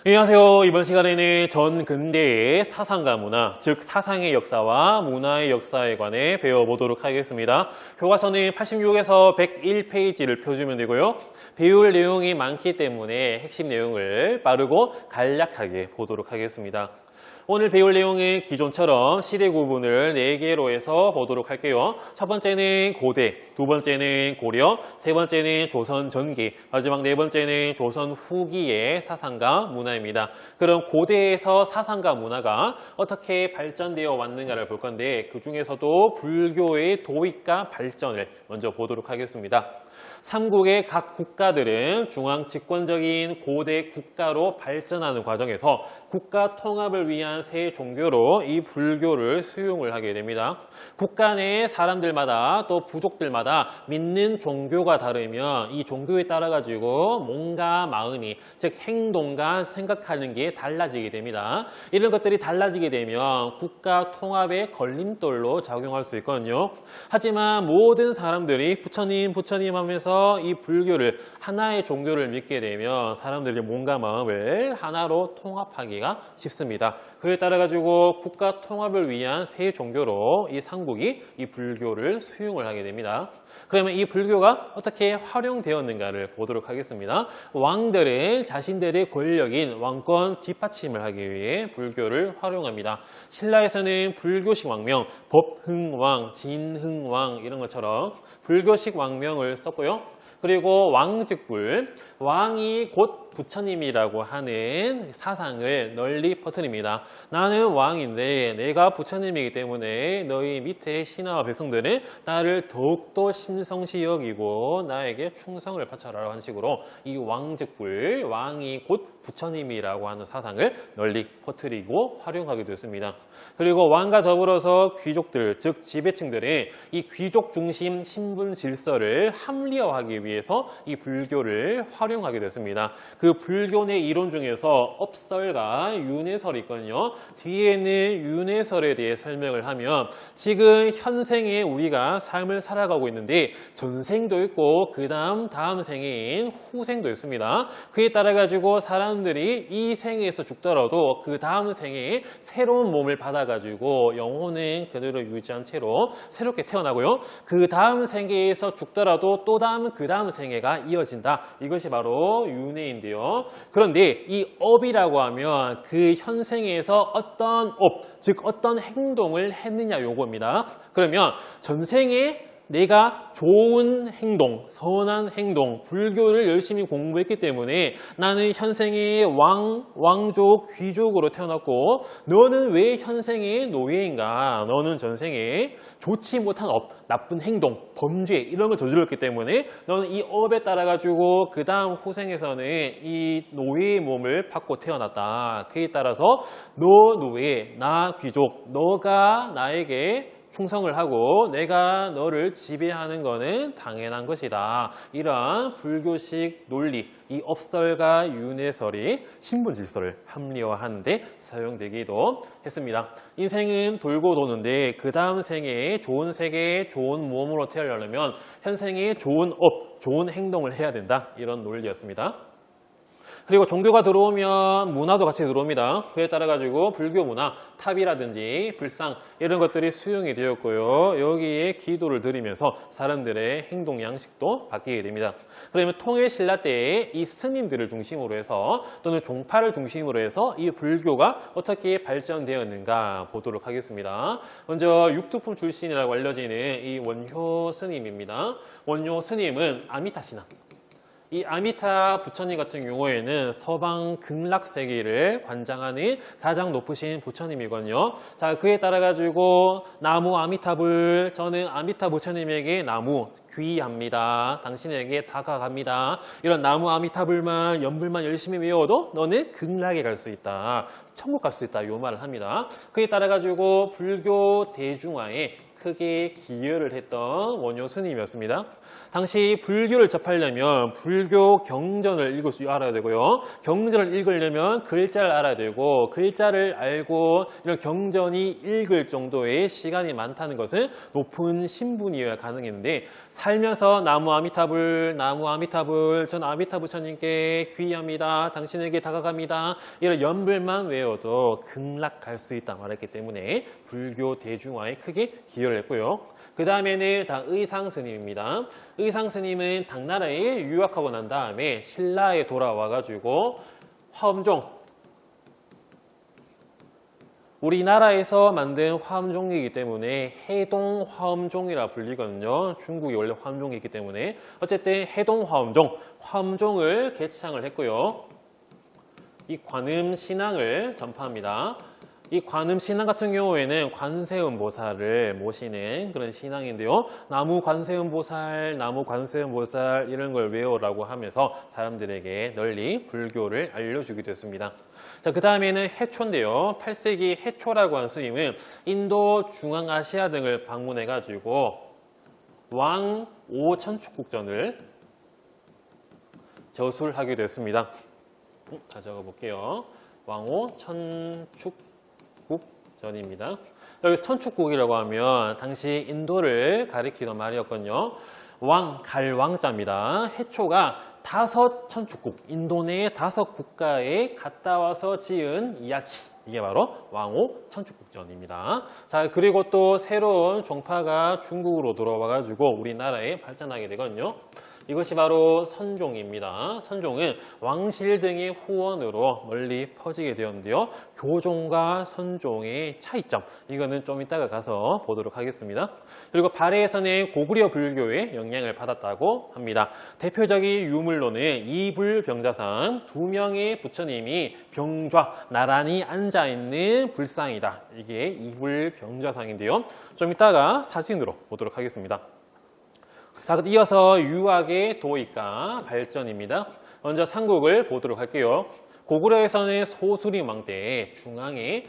안녕하세요. 이번 시간에는 전근대의 사상과 문화, 즉 사상의 역사와 문화의 역사에 관해 배워보도록 하겠습니다. 교과서는 86에서 101페이지를 펴주면 되고요. 배울 내용이 많기 때문에 핵심 내용을 빠르고 간략하게 보도록 하겠습니다. 오늘 배울 내용은 기존처럼 시대 구분을 4개로 해서 보도록 할게요. 첫 번째는 고대, 두 번째는 고려, 세 번째는 조선 전기, 마지막 네 번째는 조선 후기의 사상과 문화입니다. 그럼 고대에서 사상과 문화가 어떻게 발전되어 왔는가를 볼 건데 그 중에서도 불교의 도입과 발전을 먼저 보도록 하겠습니다. 삼국의 각 국가들은 중앙 집권적인 고대 국가로 발전하는 과정에서 국가 통합을 위한 새 종교로 이 불교를 수용을 하게 됩니다. 국가 내 사람들마다 또 부족들마다 믿는 종교가 다르면 이 종교에 따라 가지고 몸과 마음이, 즉 행동과 생각하는 게 달라지게 됩니다. 이런 것들이 달라지게 되면 국가 통합의 걸림돌로 작용할 수 있거든요. 하지만 모든 사람들이 부처님 하면서 이 불교를, 하나의 종교를 믿게 되면 사람들의 몸과 마음을 하나로 통합하기가 쉽습니다. 그에 따라 가지고 국가 통합을 위한 새 종교로 이 삼국이 이 불교를 수용을 하게 됩니다. 그러면 이 불교가 어떻게 활용되었는가를 보도록 하겠습니다. 왕들은 자신들의 권력인 왕권 뒷받침을 하기 위해 불교를 활용합니다. 신라에서는 불교식 왕명, 법흥왕, 진흥왕 이런 것처럼 불교식 왕명을 썼고요. 그리고 왕즉불, 왕이 곧 부처님이라고 하는 사상을 널리 퍼뜨립니다. 나는 왕인데 내가 부처님이기 때문에 너희 밑에 신하와 백성들은 나를 더욱더 신성시 여기고 나에게 충성을 바쳐라 하는 식으로 이 왕즉불, 왕이 곧 부처님이라고 하는 사상을 널리 퍼뜨리고 활용하게 됐습니다. 그리고 왕과 더불어서 귀족들, 즉 지배층들은 이 귀족 중심 신분 질서를 합리화하기 위해서 이 불교를 활용하게 됐습니다. 그 불교 내 이론 중에서 업설과 윤회설이 있거든요. 뒤에는 윤회설에 대해 설명을 하면 지금 현생에 우리가 삶을 살아가고 있는데 전생도 있고 그 다음 생인 후생도 있습니다. 그에 따라 가지고 사람들이 이 생에서 죽더라도 그 다음 생에 새로운 몸을 받아가지고 영혼은 그대로 유지한 채로 새롭게 태어나고요. 그 다음 생에서 죽더라도 또 그 다음 생애가 이어진다. 이것이 바로 윤회인데요. 그런데 이 업이라고 하면 그 현생에서 어떤 업, 즉 어떤 행동을 했느냐 요겁니다. 그러면 전생에 내가 좋은 행동, 선한 행동, 불교를 열심히 공부했기 때문에 나는 현생의 왕족, 귀족으로 태어났고 너는 왜 현생의 노예인가? 너는 전생에 좋지 못한 업, 나쁜 행동, 범죄 이런 걸 저질렀기 때문에 너는 이 업에 따라 가지고 그 다음 후생에서는 이 노예의 몸을 받고 태어났다. 그에 따라서 너 노예, 나 귀족, 너가 나에게 충성을 하고 내가 너를 지배하는 것은 당연한 것이다. 이러한 불교식 논리, 이 업설과 윤회설이 신분 질서를 합리화하는 데 사용되기도 했습니다. 인생은 돌고 도는데 그 다음 생에 좋은 세계, 좋은 몸으로 태어나려면 현생에 좋은 업, 좋은 행동을 해야 된다. 이런 논리였습니다. 그리고 종교가 들어오면 문화도 같이 들어옵니다. 그에 따라 가지고 불교 문화, 탑이라든지 불상 이런 것들이 수용이 되었고요. 여기에 기도를 드리면서 사람들의 행동 양식도 바뀌게 됩니다. 그러면 통일신라 때에 이 스님들을 중심으로 해서 또는 종파를 중심으로 해서 이 불교가 어떻게 발전되었는가 보도록 하겠습니다. 먼저 육두품 출신이라고 알려지는 이 원효 스님입니다. 원효 스님은 아미타 신앙, 이 아미타 부처님 같은 경우에는 서방 극락세계를 관장하는 가장 높으신 부처님이거든요. 자, 그에 따라 가지고 나무 아미타불, 저는 아미타 부처님에게 나무 귀합니다. 당신에게 다가갑니다. 이런 나무 아미타불만 연불만 열심히 외워도 너는 극락에 갈 수 있다. 천국 갈 수 있다. 이 말을 합니다. 그에 따라 가지고 불교 대중화에 크게 기여를 했던 원효 스님이었습니다. 당시 불교를 접하려면 불교 경전을 읽을 줄 알아야 되고요. 경전을 읽으려면 글자를 알아야 되고 글자를 알고 이런 경전이 읽을 정도의 시간이 많다는 것은 높은 신분이어야 가능했는데 살면서 나무 아미타불, 나무 아미타불, 전 아미타 부처님께 귀의합니다. 당신에게 다가갑니다. 이런 연불만 외워도 극락할 수 있다 말했기 때문에 불교 대중화에 크게 기여를 했고요. 그 다음에는 의상 스님입니다. 의상 스님은 당나라에 유학하고 난 다음에 신라에 돌아와가지고 화엄종, 우리나라에서 만든 화엄종이기 때문에 해동 화엄종이라 불리거든요. 중국이 원래 화엄종이기 때문에 어쨌든 해동 화엄종, 화엄종을 개창을 했고요. 이 관음 신앙을 전파합니다. 이 관음 신앙 같은 경우에는 관세음보살을 모시는 그런 신앙인데요. 나무 관세음보살, 나무 관세음보살 이런 걸 외우라고 하면서 사람들에게 널리 불교를 알려주기도 했습니다. 자, 그 다음에는 해초인데요. 8세기 해초라고 하는 스님은 인도, 중앙아시아 등을 방문해가지고 왕오 천축국전을 저술하기도 했습니다. 자, 적어볼게요. 왕오 천축국전입니다. 여기서 천축국이라고 하면 당시 인도를 가리키던 말이었거든요. 왕, 갈왕자입니다. 해초가 5 천축국, 인도 내의 5 국가에 갔다 와서 지은 이야기. 이게 바로 왕오 천축국전입니다. 자, 그리고 또 새로운 종파가 중국으로 들어와가지고 우리나라에 발전하게 되거든요. 이것이 바로 선종입니다. 선종은 왕실 등의 후원으로 널리 퍼지게 되었는데요. 교종과 선종의 차이점, 이거는 좀 이따가 가서 보도록 하겠습니다. 그리고 발해에서는 고구려 불교의 영향을 받았다고 합니다. 대표적인 유물로는 이불병자상, 2명의 부처님이 병좌, 나란히 앉아있는 불상이다. 이게 이불병자상인데요. 좀 이따가 사진으로 보도록 하겠습니다. 자, 이어서 유학의 도입과 발전입니다. 먼저 삼국을 보도록 할게요. 고구려에서는 소수림 왕 때 중앙에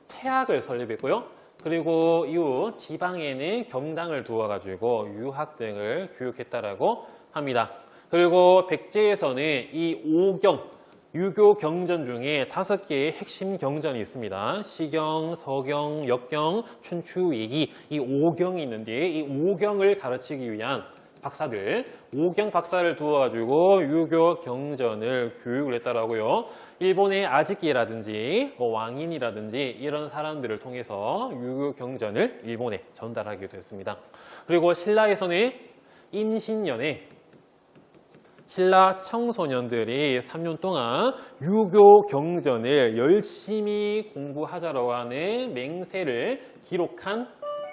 태학을 설립했고요. 그리고 이후 지방에는 경당을 두어가지고 유학 등을 교육했다라고 합니다. 그리고 백제에서는 이 5경, 유교 경전 중에 5개의 핵심 경전이 있습니다. 시경, 서경, 역경, 춘추, 예기, 이 5경이 있는데 이 5경을 가르치기 위한 박사들, 5경 박사를 두어가지고 유교 경전을 교육을 했다라고요. 일본의 아지키라든지 왕인이라든지 이런 사람들을 통해서 유교 경전을 일본에 전달하기도 했습니다. 그리고 신라에서는 인신년에 신라 청소년들이 3년 동안 유교 경전을 열심히 공부하자라고 하는 맹세를 기록한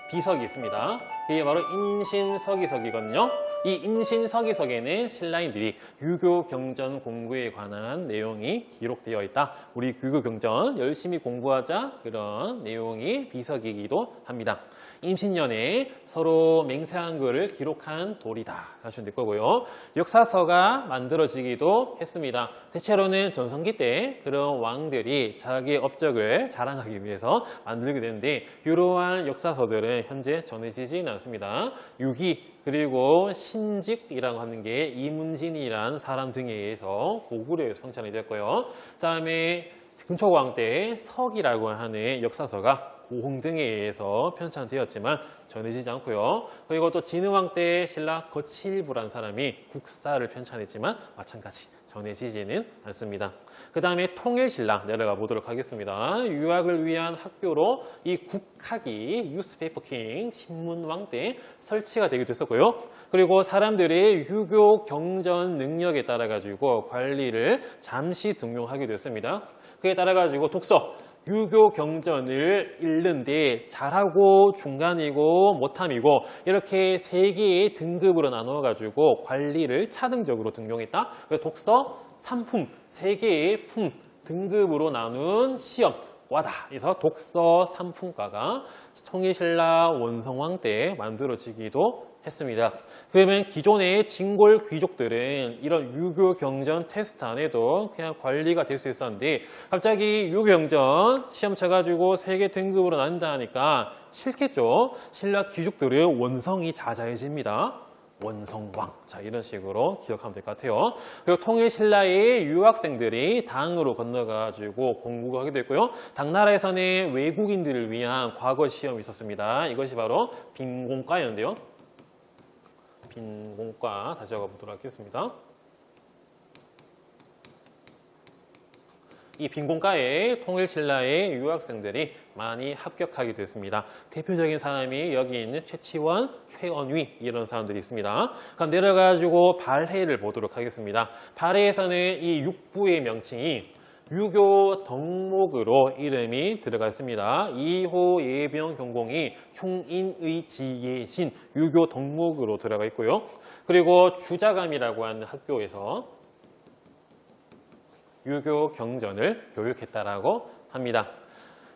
비석이 있습니다. 이게 바로 임신서기석이거든요. 이 임신서기석에는 신라인들이 유교 경전 공부에 관한 내용이 기록되어 있다. 우리 유교 경전 열심히 공부하자, 그런 내용이 비석이기도 합니다. 임신년에 서로 맹세한 것을 기록한 돌이다 하시면 될 거고요. 역사서가 만들어지기도 했습니다. 대체로는 전성기 때 그런 왕들이 자기의 업적을 자랑하기 위해서 만들게 되는데 이러한 역사서들은 현재 전해지지는 않습니다. 유기 그리고 신직이라고 하는 게 이문진이라는 사람 등에 의해서 고구려에서 편찬이 됐고요. 그 다음에 근초고왕 때 석이라고 하는 역사서가 고흥 등에 의해서 편찬되었지만 전해지지 않고요. 그리고 또 진흥왕 때 신라 거칠부란 사람이 국사를 편찬했지만 마찬가지 전해지지는 않습니다. 그 다음에 통일신라 내려가 보도록 하겠습니다. 유학을 위한 학교로 이 국학이 뉴스페이퍼킹 신문왕 때 설치가 되기도 했었고요. 그리고 사람들의 유교 경전 능력에 따라 가지고 관리를 잠시 등용하기도 했습니다. 그에 따라 가지고 독서 유교 경전을 읽는데 잘하고 중간이고 못함이고 이렇게 3개의 등급으로 나누어가지고 관리를 차등적으로 등용했다. 그래서 독서 3품, 3개의 품 등급으로 나눈 시험 과다. 그래서 독서 삼품과가 통일신라 원성왕 때 만들어지기도 했습니다. 그러면 기존의 진골 귀족들은 이런 유교 경전 테스트 안 해도 그냥 관리가 될 수 있었는데 갑자기 유교 경전 시험 쳐가지고 세계 등급으로 난다 하니까 싫겠죠. 신라 귀족들은 원성이 자자해집니다. 원성왕. 자, 이런 식으로 기억하면 될 것 같아요. 그리고 통일신라의 유학생들이 당으로 건너가지고 공부를 하게 됐고요. 당나라에서는 외국인들을 위한 과거 시험이 있었습니다. 이것이 바로 빈공과였는데요. 빈공과 다시 적어보도록 하겠습니다. 이 빈공과에 통일신라의 유학생들이 많이 합격하게 됐습니다. 대표적인 사람이 여기 있는 최치원, 최언위 이런 사람들이 있습니다. 그럼 내려가지고 발해를 보도록 하겠습니다. 발해에서는 이 육부의 명칭이 유교 덕목으로 이름이 들어가 있습니다. 이호 예병 경공이 총인의 지예신 유교 덕목으로 들어가 있고요. 그리고 주자감이라고 하는 학교에서 유교 경전을 교육했다라고 합니다.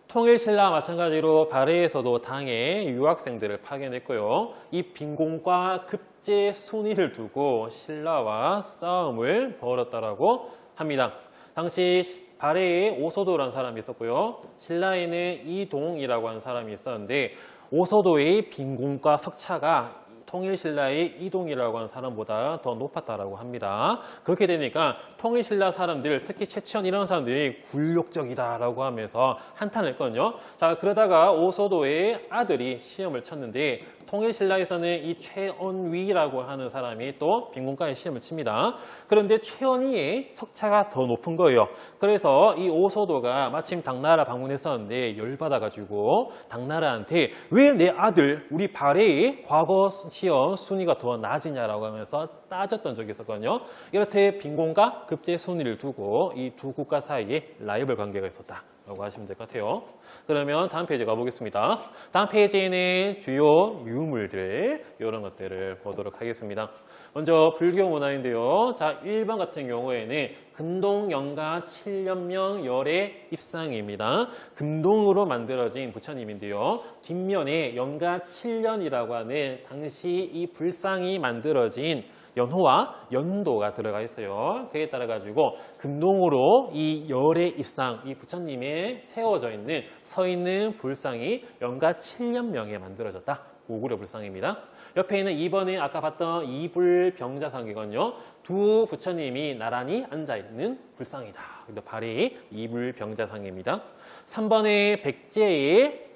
통일신라 마찬가지로 발해에서도 당의 유학생들을 파견했고요. 이 빈공과 급제 순위를 두고 신라와 싸움을 벌였다라고 합니다. 당시 발해에 오소도라는 사람이 있었고요. 신라에는 이동이라고 하는 사람이 있었는데 오소도의 빈공과 석차가 통일신라의 이동이라고 하는 사람보다 더 높았다라고 합니다. 그렇게 되니까 통일신라 사람들, 특히 최치원 이런 사람들이 굴욕적이다라고 하면서 한탄을 했거든요. 자, 그러다가 오소도의 아들이 시험을 쳤는데 통일신라에서는 이 최언위라고 하는 사람이 또 빈공과에 시험을 칩니다. 그런데 최언위의 석차가 더 높은 거예요. 그래서 이 오소도가 마침 당나라 방문했었는데 열받아가지고 당나라한테 왜 내 아들 우리 발해의 과거 시험 순위가 더 낮으냐라고 하면서 따졌던 적이 있었거든요. 이렇게 빈공과 급제 순위를 두고 이 두 국가 사이에 라이벌 관계가 있었다. 라고 하시면 될 것 같아요. 그러면 다음 페이지 가보겠습니다. 다음 페이지에는 주요 유물들 이런 것들을 보도록 하겠습니다. 먼저 불교 문화인데요. 자, 1번 같은 경우에는 금동 영가 7년명 열의 입상입니다. 금동으로 만들어진 부처님인데요. 뒷면에 영가 7년이라고 하는 당시 이 불상이 만들어진 연호와 연도가 들어가 있어요. 그에 따라 가지고 금동으로 이 열의 입상, 이 부처님의 세워져 있는 서 있는 불상이 영가 7년명에 만들어졌다. 고구려 불상입니다. 옆에 있는 2번은 아까 봤던 이불병자상이거든요. 두 부처님이 나란히 앉아있는 불상이다. 발이 이불병자상입니다. 3번의 백제의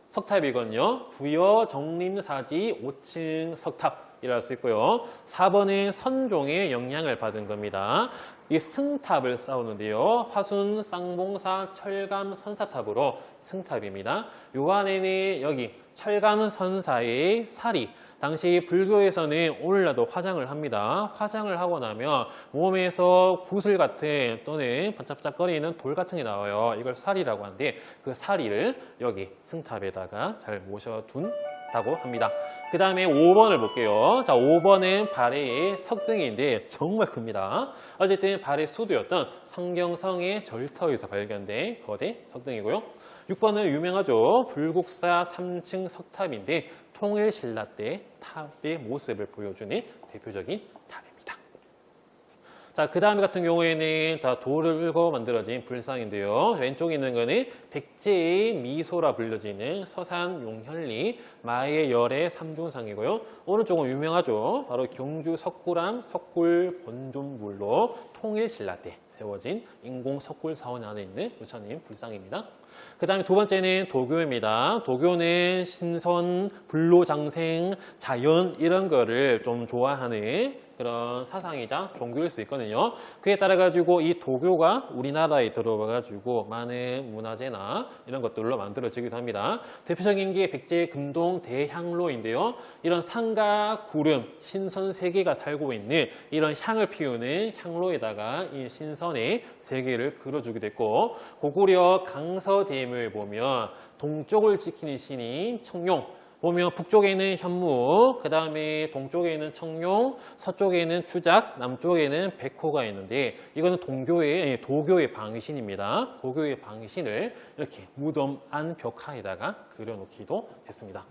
석탑이거든요. 부여 정림사지 5층 석탑이라 할 수 있고요. 4번은 선종의 영향을 받은 겁니다. 이 승탑을 쌓았는데요. 화순, 쌍봉사, 철감, 선사탑으로 승탑입니다. 요 안에는 여기 철감 선사의 살이 당시 불교에서는 오늘날도 화장을 합니다. 화장을 하고 나면 몸에서 구슬 같은 또는 반짝반짝거리는 돌 같은 게 나와요. 이걸 살이라고 하는데 그 살이를 여기 승탑에다가 잘 모셔둔다고 합니다. 그 다음에 5번을 볼게요. 자, 5번은 발해의 석등인데 정말 큽니다. 어쨌든 발해 수도였던 성경성의 절터에서 발견된 거대 석등이고요. 6번은 유명하죠. 불국사 3층 석탑인데 통일신라 때 탑의 모습을 보여주는 대표적인 탑입니다. 자, 그 다음 같은 경우에는 다 돌을 긁어 만들어진 불상인데요. 왼쪽에 있는 거는 백제의 미소라 불려지는 서산 용현리 마의 열의 삼중상이고요. 오른쪽은 유명하죠. 바로 경주 석굴암 석굴 본존물로 통일신라 때 세워진 인공 석굴 사원 안에 있는 부처님 불상입니다. 그 다음에 두 번째는 도교입니다. 도교는 신선, 불로장생, 자연 이런 거를 좀 좋아하는 그런 사상이자 종교일 수 있거든요. 그에 따라 가지고 이 도교가 우리나라에 들어와 가지고 많은 문화재나 이런 것들로 만들어지기도 합니다. 대표적인 게 백제 금동 대향로인데요. 이런 산과 구름, 신선 세 개가 살고 있는 이런 향을 피우는 향로에다가 이 신선의 세 개를 그려주기도 했고, 고구려 강서대묘에 보면 동쪽을 지키는 신인 청룡, 보면 북쪽에는 현무, 그 다음에 동쪽에는 청룡, 서쪽에는 추작, 남쪽에는 백호가 있는데 이거는 도교의 방신입니다. 도교의 방신을 이렇게 무덤 안 벽화에다가 그려놓기도 했습니다.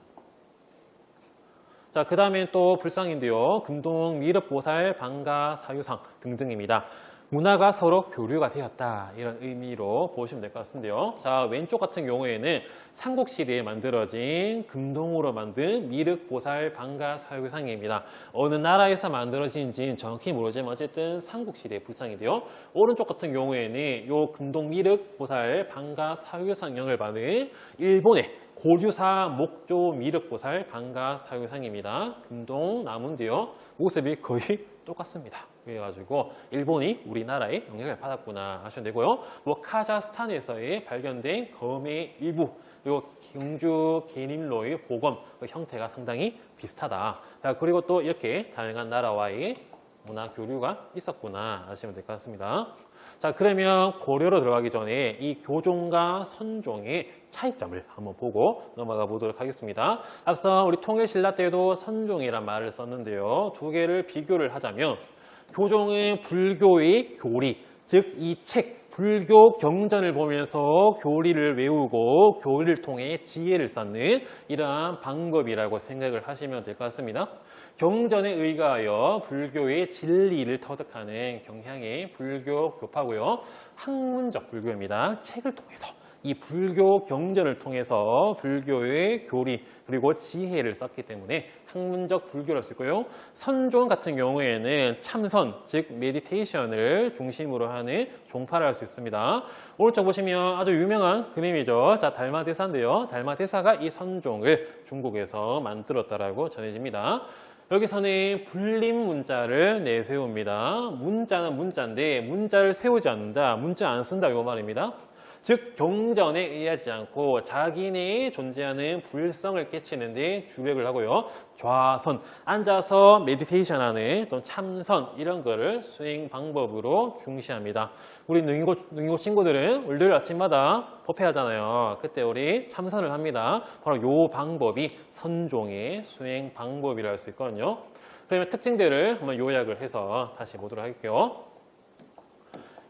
자, 그 다음에 또 불상인데요. 금동, 미륵보살, 방가, 사유상 등등입니다. 문화가 서로 교류가 되었다 이런 의미로 보시면 될 것 같은데요. 자, 왼쪽 같은 경우에는 삼국시대에 만들어진 금동으로 만든 미륵보살 방가 사유상입니다. 어느 나라에서 만들어진지는 정확히 모르지만 어쨌든 삼국시대 불상인데요. 오른쪽 같은 경우에는 요 금동 미륵보살 방가 사유상형을 받은 일본의 고류사 목조 미륵보살 방가 사유상입니다. 금동 나무인데요. 모습이 거의 똑같습니다. 그래가지고 일본이 우리나라에 영향을 받았구나 하시면 되고요. 뭐 카자흐스탄에서의 발견된 검의 일부 그리고 경주 게림로의 보검 그 형태가 상당히 비슷하다. 그리고 또 이렇게 다양한 나라와의 문화 교류가 있었구나 하시면 될 것 같습니다. 자, 그러면 고려로 들어가기 전에 이 교종과 선종의 차이점을 한번 보고 넘어가 보도록 하겠습니다. 앞서 우리 통일신라 때도 선종이란 말을 썼는데요. 두 개를 비교를 하자면 교종은 불교의 교리, 즉 이 책, 불교 경전을 보면서 교리를 외우고 교리를 통해 지혜를 쌓는 이러한 방법이라고 생각을 하시면 될 것 같습니다. 경전에 의거하여 불교의 진리를 터득하는 경향의 불교 교파고요. 학문적 불교입니다. 책을 통해서 이 불교 경전을 통해서 불교의 교리 그리고 지혜를 쌓기 때문에 학문적 불교를 수 있고요. 선종 같은 경우에는 참선, 즉 메디테이션을 중심으로 하는 종파를 할 수 있습니다. 오른쪽 보시면 아주 유명한 그림이죠. 자, 달마대사인데요. 달마대사가 이 선종을 중국에서 만들었다라고 전해집니다. 여기서는 불림 문자를 내세웁니다. 문자는 문자인데 문자를 세우지 않는다. 문자 안 쓴다 이 말입니다. 즉 경전에 의하지 않고 자기네에 존재하는 불성을 깨치는 데 주력을 하고요. 좌선, 앉아서 메디테이션하는 또 참선 이런 거를 수행 방법으로 중시합니다. 우리 능인고 친구들은 월요일 아침마다 법회하잖아요. 그때 우리 참선을 합니다. 바로 이 방법이 선종의 수행 방법이라 할 수 있거든요. 그러면 특징들을 한번 요약을 해서 다시 보도록 할게요.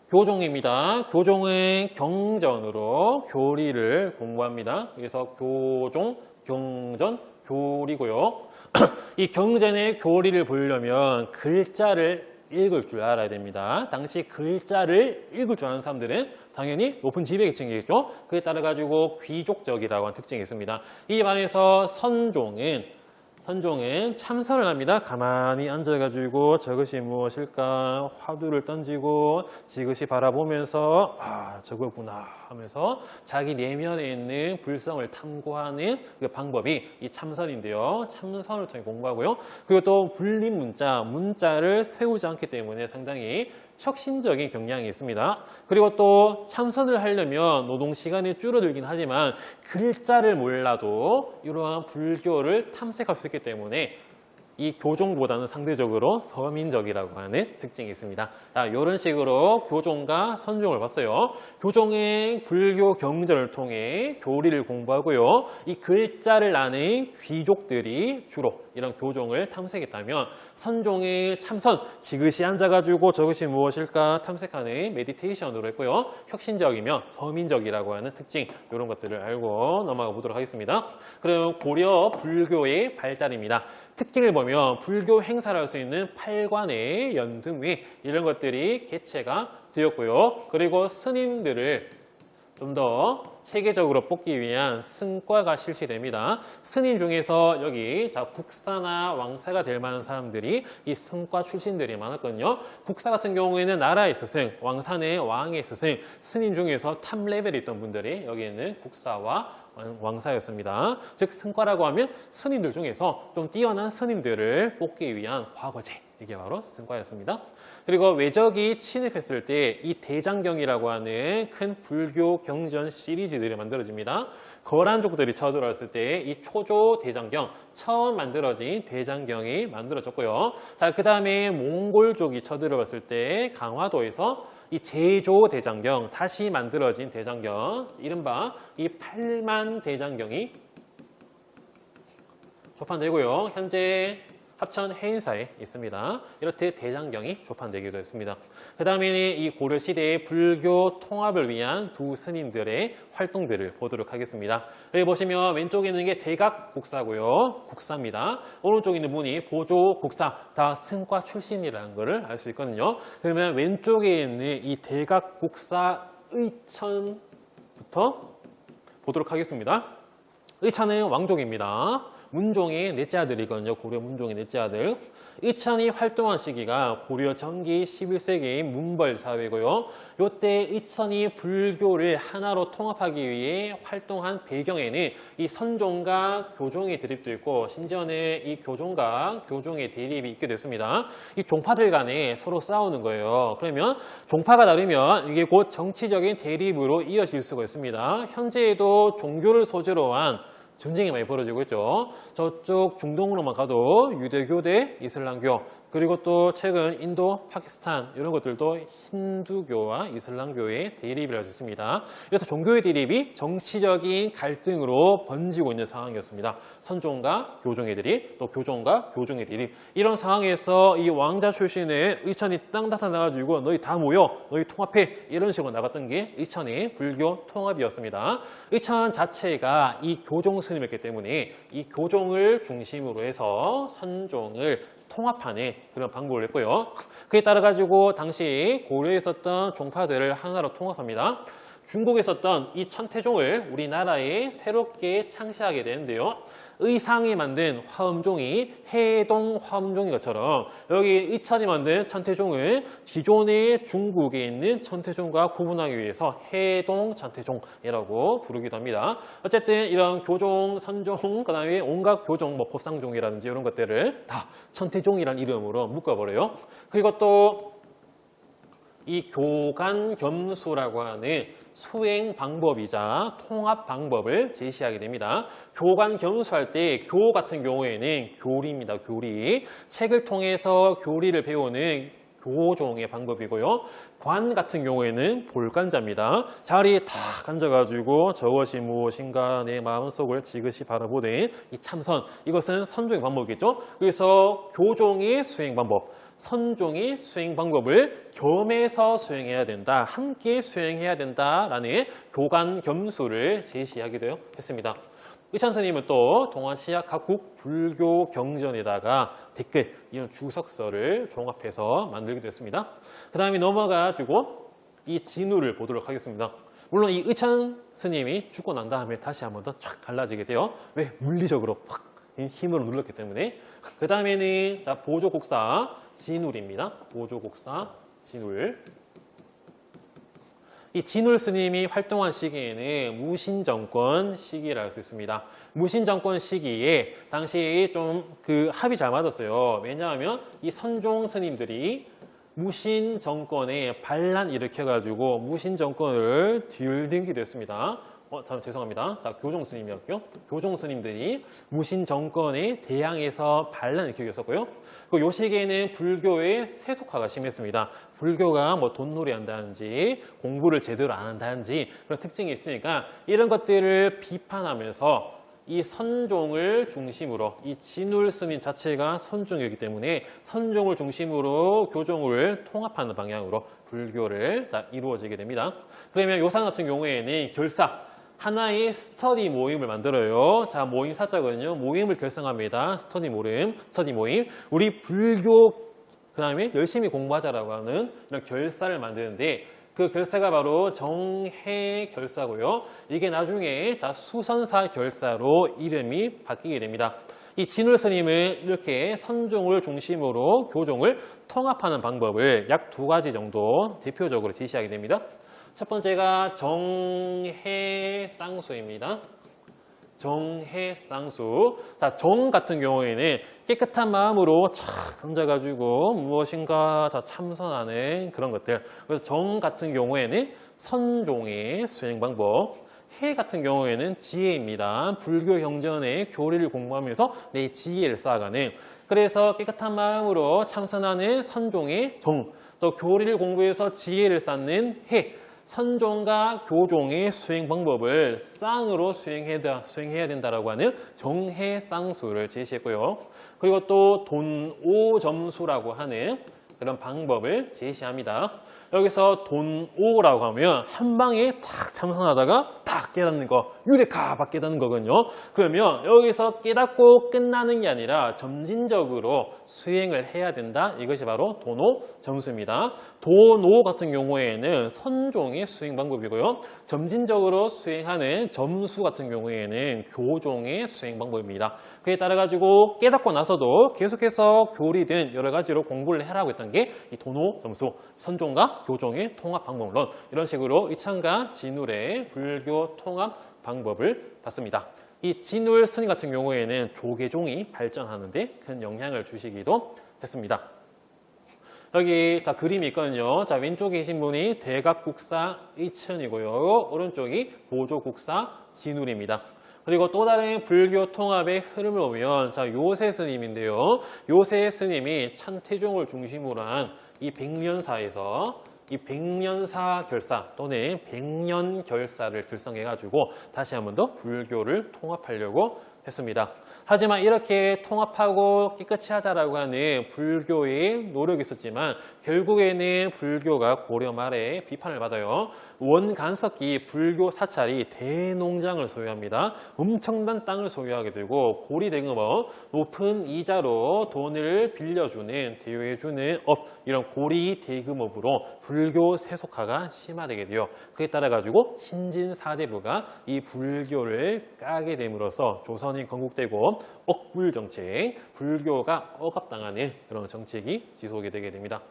교종입니다. 교종은 경전으로 교리를 공부합니다. 그래서 교종, 경전, 교리고요. 이 경전의 교리를 보려면 글자를 읽을 줄 알아야 됩니다. 당시 글자를 읽을 줄 아는 사람들은 당연히 높은 지배계층이겠죠. 그에 따라 가지고 귀족적이라고 하는 특징이 있습니다. 이 반에서 선종은 참선을 합니다. 가만히 앉아가지고 저것이 무엇일까 화두를 던지고 지그시 바라보면서 아 저거구나 하면서 자기 내면에 있는 불성을 탐구하는 그 방법이 이 참선인데요. 참선을 통해 공부하고요. 그리고 또 불림 문자를 세우지 않기 때문에 상당히 혁신적인 경향이 있습니다. 그리고 또 참선을 하려면 노동 시간이 줄어들긴 하지만 글자를 몰라도 이러한 불교를 탐색할 수 있기 때문에 이 교종보다는 상대적으로 서민적이라고 하는 특징이 있습니다. 자, 이런 식으로 교종과 선종을 봤어요. 교종은 불교 경전을 통해 교리를 공부하고요. 이 글자를 아는 귀족들이 주로 이런 교종을 탐색했다면 선종의 참선, 지그시 앉아가지고 저것이 무엇일까 탐색하는 메디테이션으로 했고요. 혁신적이며 서민적이라고 하는 특징 이런 것들을 알고 넘어가 보도록 하겠습니다. 그럼 고려 불교의 발달입니다. 특징을 보면 불교 행사를 할 수 있는 팔관의 연등위 이런 것들이 개최가 되었고요. 그리고 스님들을 좀 더 체계적으로 뽑기 위한 승과가 실시됩니다. 스님 중에서 여기 국사나 왕사가 될 만한 사람들이 이 승과 출신들이 많았거든요. 국사 같은 경우에는 나라의 스승, 왕사는 왕의 스승, 스님 중에서 탑 레벨에 있던 분들이 여기에는 국사와 왕사였습니다. 즉 승과라고 하면 스님들 중에서 좀 뛰어난 스님들을 뽑기 위한 과거제, 이게 바로 승과였습니다. 그리고 외적이 침입했을 때 이 대장경이라고 하는 큰 불교 경전 시리즈들이 만들어집니다. 거란족들이 쳐들어왔을 때 이 초조 대장경, 처음 만들어진 대장경이 만들어졌고요. 자, 그 다음에 몽골족이 쳐들어왔을 때 강화도에서 이 제조 대장경, 다시 만들어진 대장경, 이른바 이 8만 대장경이 조판되고요. 현재 합천 해인사에 있습니다. 이렇듯 대장경이 조판되기도 했습니다. 그 다음에는 이 고려시대의 불교 통합을 위한 두 스님들의 활동들을 보도록 하겠습니다. 여기 보시면 왼쪽에 있는 게 대각국사고요. 국사입니다. 오른쪽에 있는 분이 보조국사, 다 승과 출신이라는 것을 알 수 있거든요. 그러면 왼쪽에 있는 이 대각국사 의천부터 보도록 하겠습니다. 의천은 왕족입니다. 문종의 넷째 아들이거든요. 고려 문종의 넷째 아들. 의천이 활동한 시기가 고려 전기 11세기의 문벌 사회고요. 이때 의천이 불교를 하나로 통합하기 위해 활동한 배경에는 이 선종과 교종의 드립도 있고 심지어는 이 교종과 교종의 대립이 있게 됐습니다. 이 종파들 간에 서로 싸우는 거예요. 그러면 종파가 다르면 이게 곧 정치적인 대립으로 이어질 수가 있습니다. 현재에도 종교를 소재로 한 전쟁이 많이 벌어지고 있죠. 저쪽 중동으로만 가도 유대교 대 이슬람교, 그리고 또 최근 인도, 파키스탄 이런 것들도 힌두교와 이슬람교의 대립을 할 수 있습니다. 이래서 종교의 대립이 정치적인 갈등으로 번지고 있는 상황이었습니다. 선종과 교종의 대립, 또 교종과 교종의 대립. 이런 상황에서 이 왕자 출신의 의천이 땅 나타나가지고 너희 다 모여, 너희 통합해, 이런 식으로 나갔던 게 의천의 불교 통합이었습니다. 의천 자체가 이 교종 스님이었기 때문에 이 교종을 중심으로 해서 선종을 통합하는 그런 방법을 했고요. 그에 따라 가지고 당시 고려에 있었던 종파들을 하나로 통합합니다. 중국에 있었던 이 천태종을 우리나라에 새롭게 창시하게 되는데요. 의상이 만든 화엄종이 해동 화엄종인 것처럼 여기 의천이 만든 천태종을 기존의 중국에 있는 천태종과 구분하기 위해서 해동 천태종이라고 부르기도 합니다. 어쨌든 이런 교종, 선종, 그 다음에 온갖 교종, 뭐 법상종이라든지 이런 것들을 다 천태종이라는 이름으로 묶어버려요. 그리고 또 이 교간겸수라고 하는 수행 방법이자 통합 방법을 제시하게 됩니다. 교간겸수할 때 교 같은 경우에는 교리입니다. 교리. 책을 통해서 교리를 배우는 교종의 방법이고요. 관 같은 경우에는 볼관자입니다. 자리에 탁 앉아가지고 저것이 무엇인가 내 마음속을 지그시 바라보되 이 참선, 이것은 선종의 방법이겠죠. 그래서 교종의 수행 방법, 선종의 수행 방법을 겸해서 수행해야 된다, 함께 수행해야 된다라는 교간겸수를 제시하기도 했습니다. 의천 스님은 또 동아시아 각국 불교 경전에다가 댓글, 이런 주석서를 종합해서 만들기도 했습니다. 그 다음에 넘어가지고 이 진우를 보도록 하겠습니다. 물론 이 의천 스님이 죽고 난 다음에 다시 한 번 더 쫙 갈라지게 돼요. 왜? 물리적으로 확 힘으로 눌렀기 때문에. 그 다음에는 자, 보조국사 진울입니다. 보조국사 진울. 이 진울 스님이 활동한 시기에는 무신정권 시기를 알 수 있습니다. 무신정권 시기에 당시 좀 그 합이 잘 맞았어요. 왜냐하면 이 선종 스님들이 무신정권에 반란 일으켜가지고 무신정권을 뒤흔들기도 했습니다. 죄송합니다. 자, 교종 스님이었고요. 교종 스님들이 무신 정권에 대항해서 반란을 일으켰었고요. 그 시기에는 불교의 세속화가 심했습니다. 불교가 뭐 돈놀이 한다든지 공부를 제대로 안 한다든지 그런 특징이 있으니까 이런 것들을 비판하면서 이 선종을 중심으로 이 진울 스님 자체가 선종이기 때문에 선종을 중심으로 교종을 통합하는 방향으로 불교를 다 이루어지게 됩니다. 그러면 요산 같은 경우에는 결사, 하나의 스터디 모임을 만들어요. 자, 모임 사자거든요. 모임을 결성합니다. 스터디 모임. 우리 불교, 그 다음에 열심히 공부하자라고 하는 이런 결사를 만드는데 그 결사가 바로 정해 결사고요. 이게 나중에 자, 수선사 결사로 이름이 바뀌게 됩니다. 이 진울 스님은 이렇게 선종을 중심으로 교종을 통합하는 방법을 약 2가지 정도 대표적으로 제시하게 됩니다. 첫 번째가 정해쌍수입니다. 정해쌍수. 자, 정 같은 경우에는 깨끗한 마음으로 착 던져가지고 무엇인가 다 참선하는 그런 것들. 그래서 정 같은 경우에는 선종의 수행 방법. 해 같은 경우에는 지혜입니다. 불교 경전의 교리를 공부하면서 내 지혜를 쌓아가는. 그래서 깨끗한 마음으로 참선하는 선종의 정. 또 교리를 공부해서 지혜를 쌓는 해. 선종과 교종의 수행 방법을 쌍으로 수행해야 된다라고 하는 정해쌍수를 제시했고요. 그리고 또 돈오점수라고 하는 그런 방법을 제시합니다. 여기서 돈오라고 하면 한 방에 탁 참선하다가 탁 깨닫는 거, 유레카 박 깨닫는 거거든요. 그러면 여기서 깨닫고 끝나는 게 아니라 점진적으로 수행을 해야 된다. 이것이 바로 돈오 점수입니다. 돈오 같은 경우에는 선종의 수행 방법이고요. 점진적으로 수행하는 점수 같은 경우에는 교종의 수행 방법입니다. 그에 따라 가지고 깨닫고 나서도 계속해서 교리든 여러 가지로 공부를 해라고 했던 게 이 돈오 점수, 선종과 교종의 통합 방법론, 이런 식으로 이창과 진울의 불교 통합 방법을 봤습니다. 이 진울 스님 같은 경우에는 조계종이 발전하는데 큰 영향을 주시기도 했습니다. 여기 자 그림이 있거든요. 자 왼쪽에 계신 분이 대각국사 이천이고요. 오른쪽이 보조국사 진울입니다. 그리고 또 다른 불교 통합의 흐름을 보면 자 요새 스님인데요. 요새 스님이 찬태종을 중심으로 한 이 백년사에서 이 백년사 결사 또는 백년 결사를 결성해가지고 다시 한 번 더 불교를 통합하려고 했습니다. 하지만 이렇게 통합하고 깨끗이 하자라고 하는 불교의 노력이 있었지만 결국에는 불교가 고려 말에 비판을 받아요. 원간석기 불교 사찰이 대농장을 소유합니다. 엄청난 땅을 소유하게 되고 고리대금업, 높은 이자로 돈을 빌려주는, 대여해주는 업, 이런 고리대금업으로 불교 세속화가 심화되게 돼요. 그에 따라 가지고 신진사대부가 이 불교를 까게 됨으로써 조선이 건국되고 억불정책, 불교가 억압당하는 그런 정책이 지속이 되게 됩니다.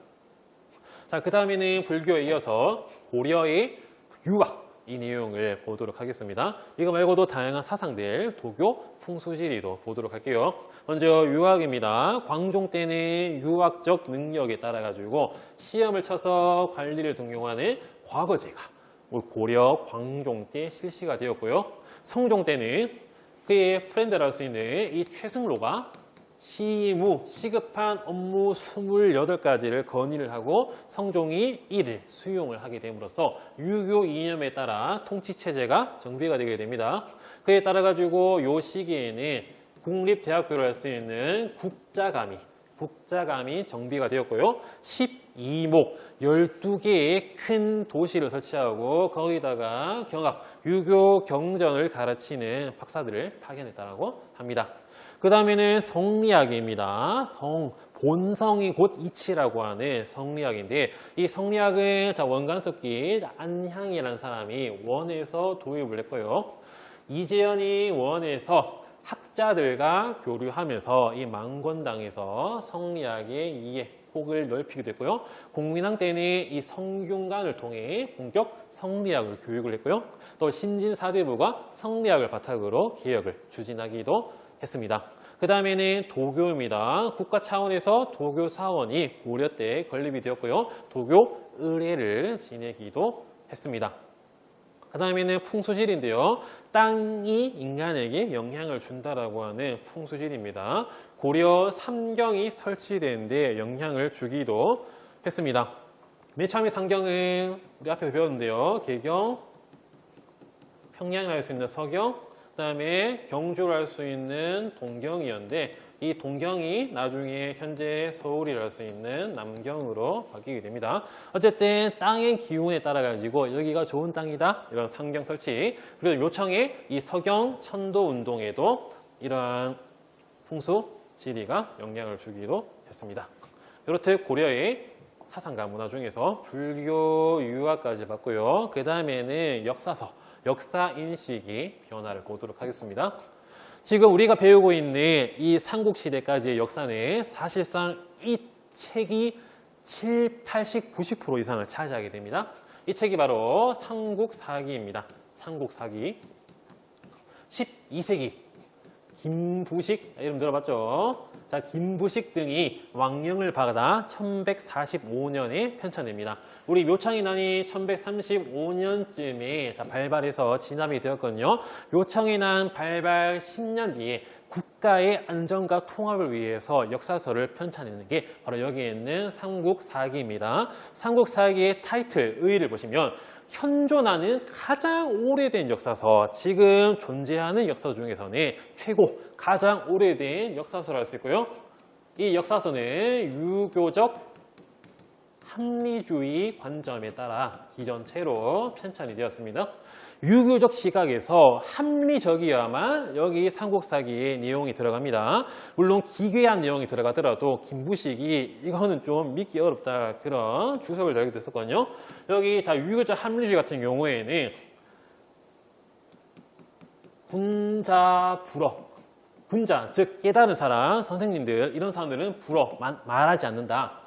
자, 그 다음에는 불교에 이어서 고려의 유학, 이 내용을 보도록 하겠습니다. 이거 말고도 다양한 사상들, 도교, 풍수지리도 보도록 할게요. 먼저 유학입니다. 광종 때는 유학적 능력에 따라 가지고 시험을 쳐서 관리를 등용하는 과거제가 고려 광종 때 실시가 되었고요. 성종 때는 그의 프렌드라 할 수 있는 이 최승로가 시무, 시급한 업무 28가지를 건의를 하고 성종이 이를 수용을 하게 됨으로써 유교 이념에 따라 통치체제가 정비가 되게 됩니다. 그에 따라 가지고 이 시기에는 국립대학교를 할 수 있는 국자감이 정비가 되었고요. 12목, 12개의 큰 도시를 설치하고 거기다가 경학, 유교 경전을 가르치는 박사들을 파견했다고 합니다. 그 다음에는 성리학입니다. 본성이 곧 이치라고 하는 성리학인데 이 성리학은 원간석기 안향이라는 사람이 원에서 도입을 했고요. 이재현이 원에서 학자들과 교류하면서 이 망권당에서 성리학의 이해, 폭을 넓히기도 했고요. 공민왕 때는 이 성균관을 통해 본격 성리학을 교육을 했고요. 또 신진사대부가 성리학을 바탕으로 개혁을 추진하기도 했습니다. 그 다음에는 도교입니다. 국가 차원에서 도교 사원이 고려 때 건립이 되었고요. 도교 의례를 지내기도 했습니다. 그 다음에는 풍수질인데요. 땅이 인간에게 영향을 준다라고 하는 풍수질입니다. 고려 삼경이 설치되는데 영향을 주기도 했습니다. 맨 처음에 삼경은 우리 앞에서 배웠는데요. 계경, 평양을 할 수 있는 서경, 그 다음에 경주를 할 수 있는 동경이었는데 이 동경이 나중에 현재 서울이라 할 수 있는 남경으로 바뀌게 됩니다. 어쨌든 땅의 기운에 따라 가지고 여기가 좋은 땅이다 이런 삼경 설치, 그리고 요청의 이 서경 천도 운동에도 이러한 풍수 지리가 영향을 주기도 했습니다. 이렇듯 고려의 사상과 문화 중에서 불교 유학까지 봤고요. 그 다음에는 역사서, 역사인식이 변화를 보도록 하겠습니다. 지금 우리가 배우고 있는 이 삼국시대까지의 역사는 사실상 이 책이 7, 80, 90% 이상을 차지하게 됩니다. 이 책이 바로 삼국사기입니다. 삼국사기. 12세기 김부식, 이름 들어봤죠? 자, 김부식 등이 왕령을 받아 1145년에 편찬됩니다. 우리 묘청이난이 1135년쯤에 발발해서 진압이 되었거든요. 묘청이난 발발 10년 뒤에 국가의 안정과 통합을 위해서 역사서를 편찬하는 게 바로 여기에 있는 삼국사기입니다. 삼국사기의 타이틀, 의의를 보시면 현존하는 가장 오래된 역사서, 지금 존재하는 역사 중에서는 최고 가장 오래된 역사서를 알 수 있고요. 이 역사서는 유교적 합리주의 관점에 따라 기전체로 편찬이 되었습니다. 유교적 시각에서 합리적이어야만 여기 삼국사기의 내용이 들어갑니다. 물론 기괴한 내용이 들어가더라도 김부식이 이거는 좀 믿기 어렵다 그런 주석을 달기도 했었거든요. 여기 자 유교적 합리주의 같은 경우에는 군자 불어, 군자 즉 깨달은 사람, 선생님들 이런 사람들은 불어 말하지 않는다.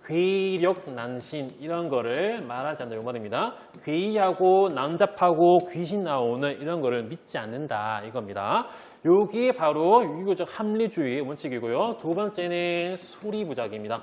괴이력 난신 이런 거를 말하지 않는다 이 말입니다. 괴이하고 난잡하고 귀신 나오는 이런 거를 믿지 않는다 이겁니다. 여기에 바로 유교적 합리주의 원칙이고요. 두 번째는 수리부작입니다.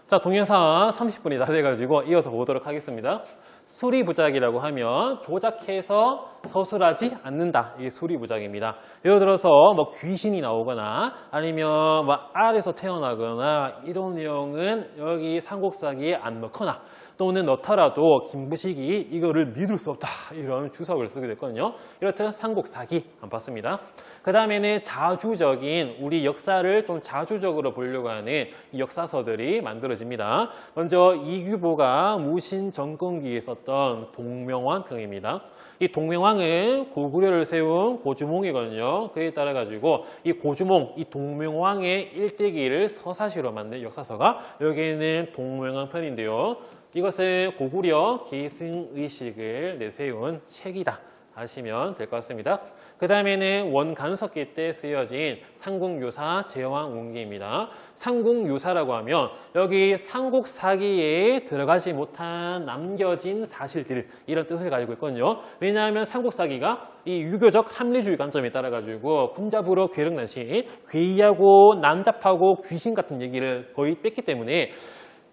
자, 동영상 30분이 다 돼가지고 이어서 보도록 하겠습니다. 수리부작이라고 하면 조작해서 서술하지 않는다. 이게 수리부작입니다. 예를 들어서 뭐 귀신이 나오거나 아니면 뭐 알에서 태어나거나 이런 내용은 여기 삼국사기에 안 넣거나 또는 넣더라도 김부식이 이거를 믿을 수 없다. 이런 주석을 쓰게 됐거든요. 이렇듯 삼국사기 안 봤습니다. 그 다음에는 자주적인 우리 역사를 좀 자주적으로 보려고 하는 이 역사서들이 만들어집니다. 먼저 이규보가 무신 정권기에 썼던 동명왕평입니다. 이 동명왕은 고구려를 세운 고주몽이거든요. 그에 따라 가지고 이 고주몽, 이 동명왕의 일대기를 서사시로 만든 역사서가 여기에는 동명왕편인데요. 이것은 고구려 계승의식을 내세운 책이다 하시면 될 것 같습니다. 그 다음에는 원간석기 때 쓰여진 삼국유사 제왕운기입니다. 삼국유사라고 하면 여기 삼국사기에 들어가지 못한 남겨진 사실들 이런 뜻을 가지고 있거든요. 왜냐하면 삼국사기가 이 유교적 합리주의 관점에 따라 가지고 군자불어 괴력난신, 괴이하고 난잡하고 귀신 같은 얘기를 거의 뺐기 때문에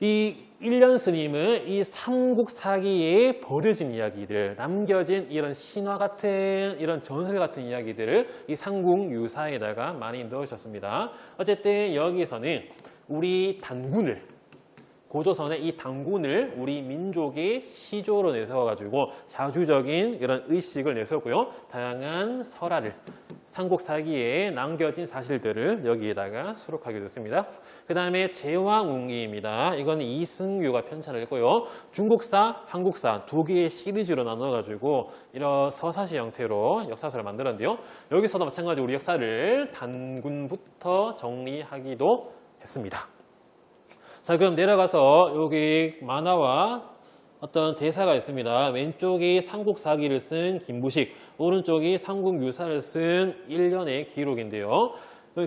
이 일련 스님은 이 삼국사기에 버려진 이야기들, 남겨진 이런 신화 같은 이런 전설 같은 이야기들을 이 삼국유사에다가 많이 넣으셨습니다. 어쨌든 여기서는 우리 단군을 고조선의 이 단군을 우리 민족의 시조로 내세워가지고 자주적인 이런 의식을 내세웠고요. 다양한 설화를 삼국사기에 남겨진 사실들을 여기에다가 수록하게 됐습니다. 그 다음에 제왕운기입니다. 이건 이승규가 편찬을 했고요. 중국사, 한국사 두 개의 시리즈로 나눠가지고 이런 서사시 형태로 역사서를 만들었는데요. 여기서도 마찬가지로 우리 역사를 단군부터 정리하기도 했습니다. 자, 그럼 내려가서 여기 만화와 어떤 대사가 있습니다. 왼쪽이 삼국사기를 쓴 김부식, 오른쪽이 삼국유사를 쓴 일련의 기록인데요.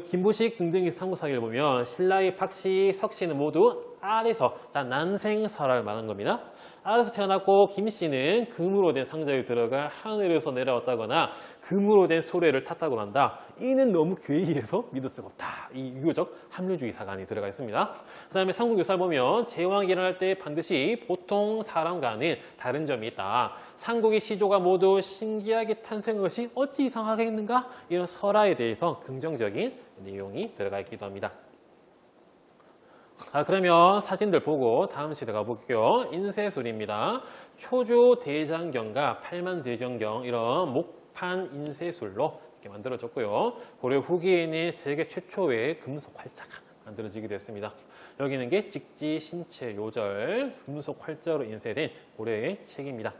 김부식 등등의 삼국사기를 보면 신라의 박씨, 석씨는 모두 알에서, 자, 난생설화를 말한 겁니다. 알에서 태어났고 김씨는 금으로 된 상자에 들어가 하늘에서 내려왔다거나 금으로 된 소래를 탔다고 한다. 이는 너무 괴이해서 믿을 수가 없다. 이 유교적 합리주의 사관이 들어가 있습니다. 그 다음에 삼국유사를 보면 제왕이 일어날 때 반드시 보통 사람과는 다른 점이 있다. 삼국의 시조가 모두 신기하게 탄생한 것이 어찌 이상하겠는가? 이런 설화에 대해서 긍정적인 내용이 들어가 있기도 합니다. 자, 그러면 사진들 보고 다음 시대 가볼게요. 인쇄술입니다. 초조 대장경과 팔만대장경 이런 목판 인쇄술로 이렇게 만들어졌고요. 고려 후기에는 세계 최초의 금속 활자가 만들어지게 됐습니다. 여기는 게 직지 신체 요절 금속 활자로 인쇄된 고려의 책입니다.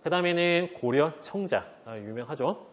그 다음에는 고려 청자, 유명하죠.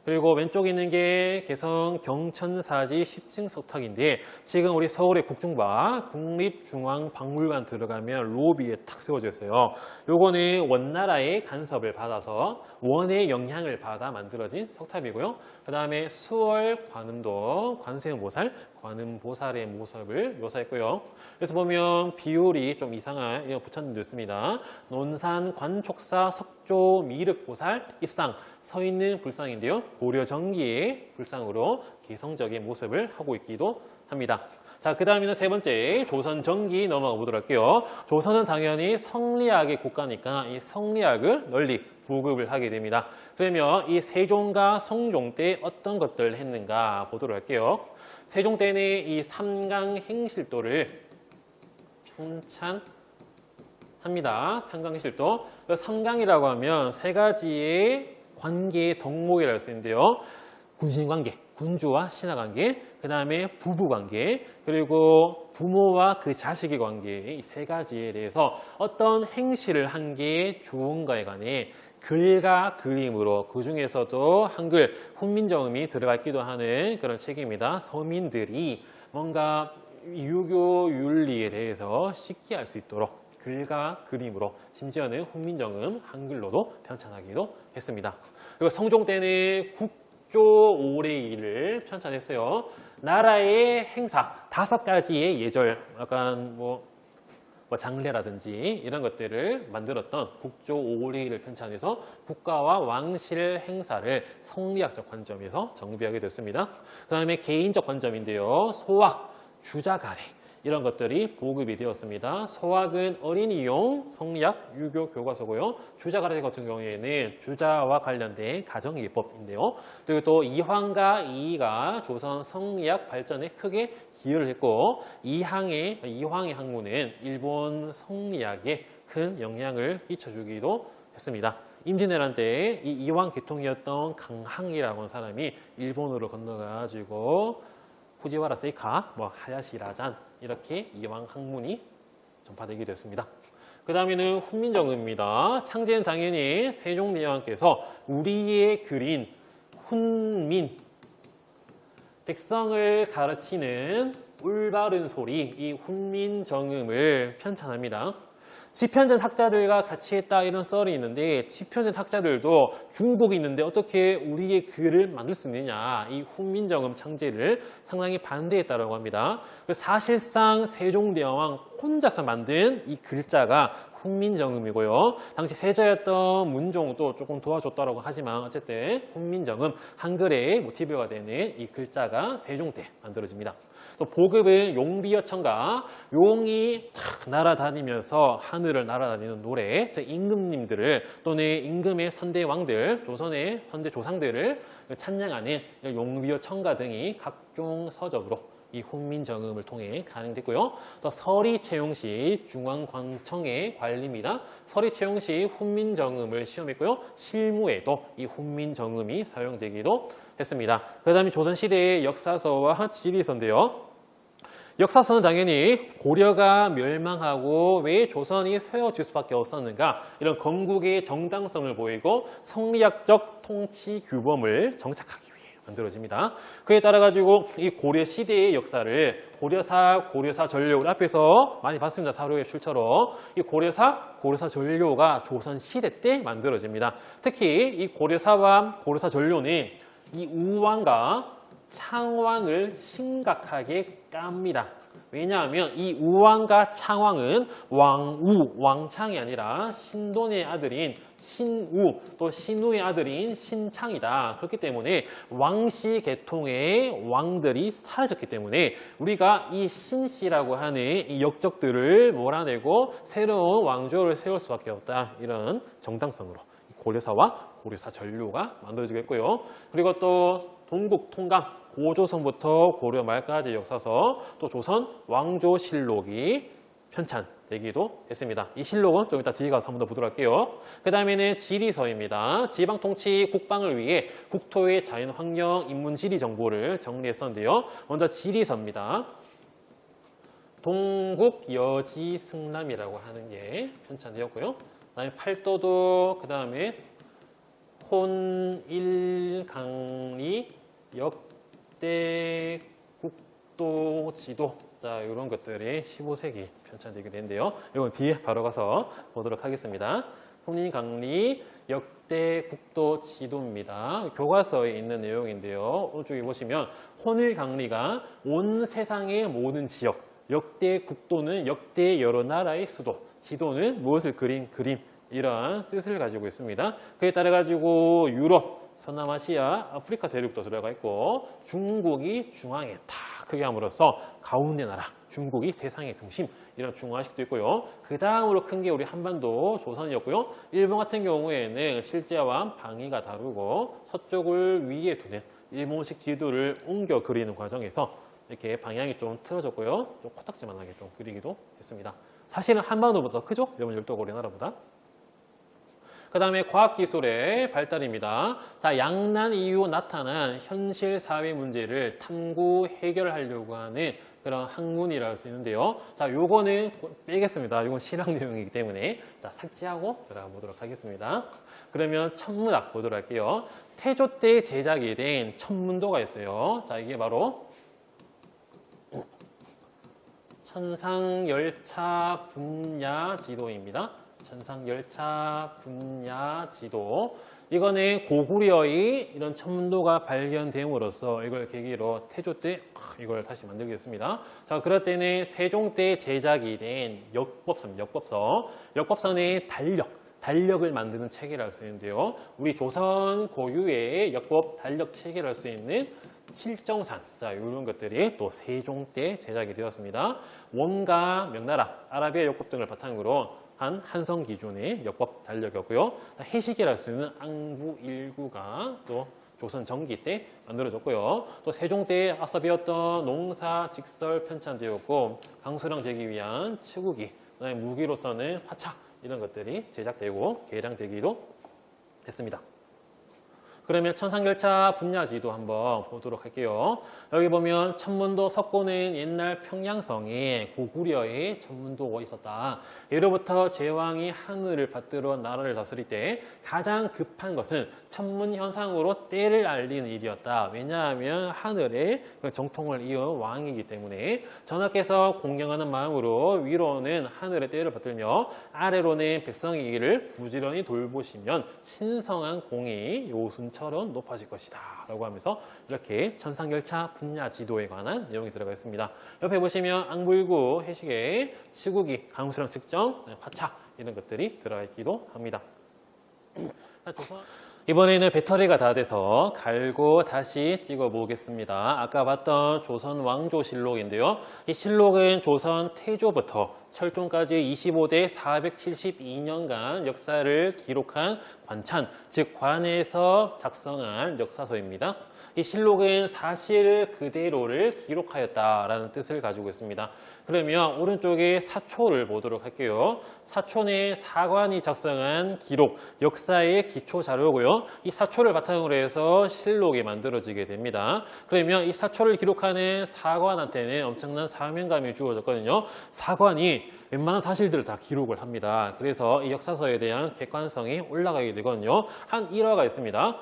그리고 왼쪽에 있는 게 개성 경천사지 10층 석탁인데 지금 우리 서울의 국중박 국립중앙박물관 들어가면 로비에 탁 세워져 있어요. 요거는 원나라의 간섭을 받아서 원의 영향을 받아 만들어진 석탑이고요. 그 다음에 수월 관음도 관세음보살, 관음보살의 모습을 묘사했고요. 그래서 보면 비율이 좀 이상한 이런 부처님도 있습니다. 논산 관촉사 석조 미륵보살 입상 서 있는 불상인데요. 고려 전기의 불상으로 개성적인 모습을 하고 있기도 합니다. 자, 그 다음에는 세 번째 조선 전기 넘어가 보도록 할게요. 조선은 당연히 성리학의 국가니까 이 성리학을 널리 보급을 하게 됩니다. 그러면 이 세종과 성종 때 어떤 것들을 했는가 보도록 할게요. 세종 때는 이 삼강 행실도를 편찬합니다. 삼강실도. 삼강이라고 하면 세 가지의 관계의 덕목이라고 할 수 있는데요. 군신관계, 군주와 신하관계, 그 다음에 부부관계, 그리고 부모와 그 자식의 관계, 이 세 가지에 대해서 어떤 행실을 한 게 좋은가에 관해 글과 그림으로, 그 중에서도 한글, 훈민정음이 들어가 있기도 하는 그런 책입니다. 서민들이 뭔가 유교 윤리에 대해서 쉽게 알 수 있도록 글과 그림으로, 심지어는 훈민정음 한글로도 편찬하기도 했습니다. 그리고 성종 때는 국조 오레이를 편찬했어요. 나라의 행사 5가지의 예절, 약간 뭐 장례라든지 이런 것들을 만들었던 국조 오레이를 편찬해서 국가와 왕실 행사를 성리학적 관점에서 정비하게 됐습니다. 그 다음에 개인적 관점인데요. 소학, 주자가래 이런 것들이 보급이 되었습니다. 소학은 어린이용 성리학 유교 교과서고요. 주자가래 같은 경우에는 주자와 관련된 가정예법인데요. 그리고 또 이황과 이이가 조선 성리학 발전에 크게 기여를 했고, 이황의 학문은 일본 성리학에 큰 영향을 끼쳐주기도 했습니다. 임진왜란 때 이 이황 계통이었던 강항이라고 하는 사람이 일본으로 건너가지고 후지와라 세이카, 하야시 라잔 이렇게 이황 학문이 전파되게 됐습니다. 그 다음에는 훈민정음입니다. 창제는 당연히 세종대왕께서 우리의 그린 훈민, 백성을 가르치는 올바른 소리, 이 훈민정음을 편찬합니다. 지편전 학자들과 같이 했다 이런 썰이 있는데, 지편전 학자들도 중국이 있는데 어떻게 우리의 글을 만들 수 있느냐, 이 훈민정음 창제를 상당히 반대했다고 합니다. 사실상 세종대왕 혼자서 만든 이 글자가 훈민정음이고요. 당시 세자였던 문종도 조금 도와줬다고 하지만 어쨌든 훈민정음, 한글의 모티브가 되는 이 글자가 세종 때 만들어집니다. 또 보급은 용비어천가, 용이 탁 날아다니면서 하늘을 날아다니는 노래, 임금님들을 또는 임금의 선대왕들, 조선의 선대 조상들을 찬양하는 용비어천가 등이 각종 서적으로 이 훈민정음을 통해 가능됐고요. 또 서리 채용시 중앙관청의 관리입니다. 서리 채용시 훈민정음을 시험했고요. 실무에도 이 훈민정음이 사용되기도 했습니다. 그 다음에 조선시대의 역사서와 지리서인데요. 역사서는 당연히 고려가 멸망하고 왜 조선이 세워질 수밖에 없었는가, 이런 건국의 정당성을 보이고 성리학적 통치 규범을 정착하기 위해 만들어집니다. 그에 따라 가지고 이 고려 시대의 역사를 고려사 전료, 앞에서 많이 봤습니다. 사료의 출처로 이 고려사 전료가 조선 시대 때 만들어집니다. 특히 이 고려사와 고려사 전료는 이 우왕과 창왕을 심각하게 깝니다. 왜냐하면 이 우왕과 창왕은 왕창이 아니라 신돈의 아들인 신우, 또 신우의 아들인 신창이다. 그렇기 때문에 왕씨 계통의 왕들이 사라졌기 때문에 우리가 이 신씨라고 하는 이 역적들을 몰아내고 새로운 왕조를 세울 수밖에 없다. 이런 정당성으로 고려사와 고려사 전료가 만들어지겠고요. 그리고 또 동국 통감, 고조선부터 고려 말까지 역사서, 또 조선 왕조실록이 편찬되기도 했습니다. 이 실록은 좀 이따 뒤에 가서 한번 더 보도록 할게요. 그 다음에는 지리서입니다. 지방통치 국방을 위해 국토의 자연 환경, 인문 지리 정보를 정리했었는데요. 먼저 지리서입니다. 동국 여지 승남이라고 하는 게 편찬되었고요. 그 다음에 팔도도, 그 다음에 혼일강리, 역대 국도 지도, 자, 이런 것들이 15세기 편찬되게 되는데요. 이건 뒤에 바로 가서 보도록 하겠습니다. 혼일강리, 역대 국도 지도입니다. 교과서에 있는 내용인데요. 오른쪽에 보시면 혼일강리가 온 세상의 모든 지역, 역대 국도는 역대 여러 나라의 수도, 지도는 무엇을 그린 그림, 이러한 뜻을 가지고 있습니다. 그에 따라 가지고 유럽, 서남아시아, 아프리카 대륙도 들어가 있고, 중국이 중앙에 다 크게 함으로써 가운데 나라, 중국이 세상의 중심, 이런 중화식도 있고요. 그 다음으로 큰 게 우리 한반도 조선이었고요. 일본 같은 경우에는 실제와 방위가 다르고 서쪽을 위에 두는 일본식 지도를 옮겨 그리는 과정에서 이렇게 방향이 좀 틀어졌고요. 좀 코딱지만하게 좀 그리기도 했습니다. 사실은 한반도보다 크죠? 여러분 열도고리 나라보다. 그 다음에 과학기술의 발달입니다. 자, 양난 이후 나타난 현실 사회 문제를 탐구 해결하려고 하는 그런 학문이라 할 수 있는데요. 자, 요거는 빼겠습니다. 요건 실학 내용이기 때문에. 자, 삭제하고 들어가 보도록 하겠습니다. 그러면 천문학 보도록 할게요. 태조 때 제작이 된 천문도가 있어요. 자, 이게 바로 천상열차 분야 지도입니다. 천상열차 분야 지도. 이거는 고구려의 이런 천문도가 발견됨으로써 이걸 계기로 태조 때 이걸 다시 만들겠습니다. 자, 그럴 때는 세종 때 제작이 된 역법서는 달력을 만드는 체계를 할 수 있는데요. 우리 조선 고유의 역법 달력 체계를 할 수 있는 칠정산, 자, 이런 것들이 또 세종 때 제작이 되었습니다. 원과 명나라, 아라비아 역법 등을 바탕으로 한 한성 기준의 역법 달력이었고요. 해시계를 할 수 있는 앙부일구가 또 조선 전기 때 만들어졌고요. 또 세종 때 앞서 배웠던 농사, 직설 편찬되었고 강수량 재기 위한 치구기, 그다음에 무기로서는 화차 이런 것들이 제작되고 개량되기도 했습니다. 그러면 천상열차 분야지도 한번 보도록 할게요. 여기 보면 천문도 석고는 옛날 평양성에 고구려의 천문도가 있었다. 예로부터 제왕이 하늘을 받들어 나라를 다스릴 때 가장 급한 것은 천문현상으로 때를 알리는 일이었다. 왜냐하면 하늘에 정통을 이은 왕이기 때문에 전하께서 공경하는 마음으로 위로는 하늘의 때를 받들며 아래로는 백성의 일을 부지런히 돌보시면 신성한 공이 요순 처럼 높아질 것이다 라고 하면서 이렇게 천상열차 분야 지도에 관한 내용이 들어가 있습니다. 옆에 보시면 앙부일구, 해시계, 치구기, 강수량 측정, 화차 이런 것들이 들어가 있기도 합니다. 이번에는 배터리가 다 돼서 갈고 다시 찍어 보겠습니다. 아까 봤던 조선 왕조실록인데요. 이 실록은 조선 태조부터 철종까지 25대 472년간 역사를 기록한 관찬, 즉 관에서 작성한 역사서입니다. 이 실록은 사실 그대로를 기록하였다라는 뜻을 가지고 있습니다. 그러면 오른쪽에 사초를 보도록 할게요. 사초는 사관이 작성한 기록, 역사의 기초 자료고요. 이 사초를 바탕으로 해서 실록이 만들어지게 됩니다. 그러면 이 사초를 기록하는 사관한테는 엄청난 사명감이 주어졌거든요. 사관이 웬만한 사실들을 다 기록을 합니다. 그래서 이 역사서에 대한 객관성이 올라가게 되거든요. 한 일화가 있습니다.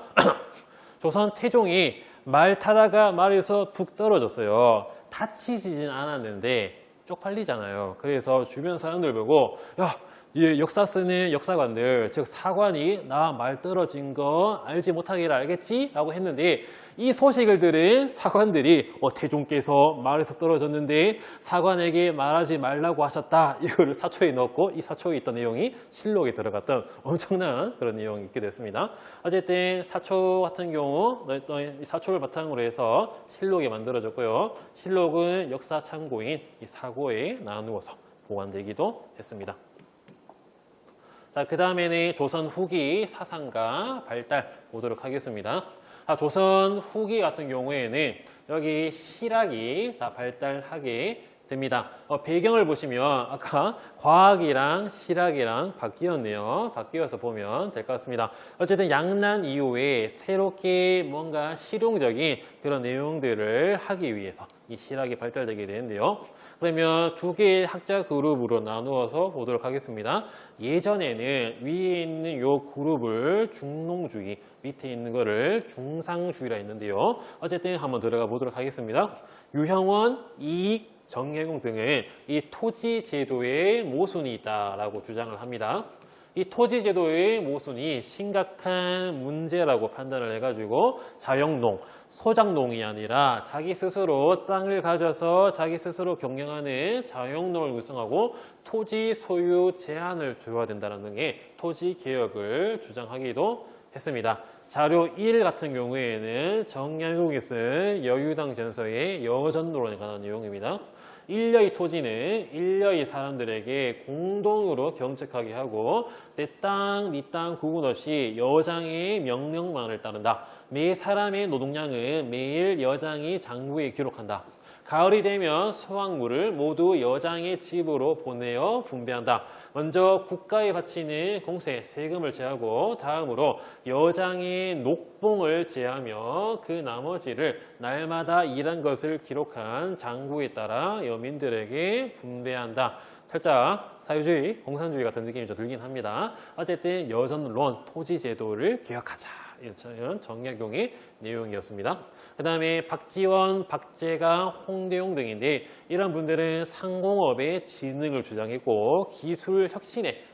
조선 태종이 말 타다가 말에서 툭 떨어졌어요. 다치지진 않았는데 쪽팔리잖아요. 그래서 주변 사람들 보고 야, 이 역사 쓰는 역사관들, 즉 사관이 나 말 떨어진 거 알지 못하기를 알겠지? 라고 했는데 이 소식을 들은 사관들이 태종께서 말에서 떨어졌는데 사관에게 말하지 말라고 하셨다. 이거를 사초에 넣었고 이 사초에 있던 내용이 실록에 들어갔던 엄청난 그런 내용이 있게 됐습니다. 어쨌든 사초 같은 경우 이 사초를 바탕으로 해서 실록이 만들어졌고요. 실록은 역사 참고인 이 사고에 나누어서 보관되기도 했습니다. 자, 그 다음에는 조선 후기 사상과 발달 보도록 하겠습니다. 자, 조선 후기 같은 경우에는 여기 실학이 발달하게 됩니다. 배경을 보시면 아까 과학이랑 실학이랑 바뀌었네요. 바뀌어서 보면 될 것 같습니다. 어쨌든 양난 이후에 새롭게 뭔가 실용적인 그런 내용들을 하기 위해서 이 실학이 발달되게 되는데요. 그러면 두 개의 학자 그룹으로 나누어서 보도록 하겠습니다. 예전에는 위에 있는 이 그룹을 중농주의, 밑에 있는 거를 중상주의라 했는데요. 어쨌든 한번 들어가 보도록 하겠습니다. 유형원, 이익, 정혜공 등은 이 토지 제도의 모순이 있다라고 주장을 합니다. 이 토지 제도의 모순이 심각한 문제라고 판단을 해가지고 자영농, 소작농이 아니라 자기 스스로 땅을 가져서 자기 스스로 경영하는 자영농을 구성하고 토지 소유 제한을 줘야 된다는 등의 토지 개혁을 주장하기도 했습니다. 자료 1 같은 경우에는 정약용이 쓴 여유당 전서의 여전론에 관한 내용입니다. 일려의 토지는 일려의 사람들에게 공동으로 경책하게 하고 내 땅, 네 땅 구분 없이 여장의 명령만을 따른다. 매 사람의 노동량은 매일 여장이 장부에 기록한다. 가을이 되면 수확물을 모두 여장의 집으로 보내어 분배한다. 먼저 국가에 바치는 공세, 세금을 제하고 다음으로 여장의 녹봉을 제하며 그 나머지를 날마다 일한 것을 기록한 장부에 따라 여민들에게 분배한다. 살짝 사회주의, 공산주의 같은 느낌이 좀 들긴 합니다. 어쨌든 여전론, 토지제도를 개혁하자. 이런 정약용의 내용이었습니다. 그 다음에 박지원, 박재가, 홍대용 등인데 이런 분들은 상공업의 진흥을 주장했고 기술 혁신에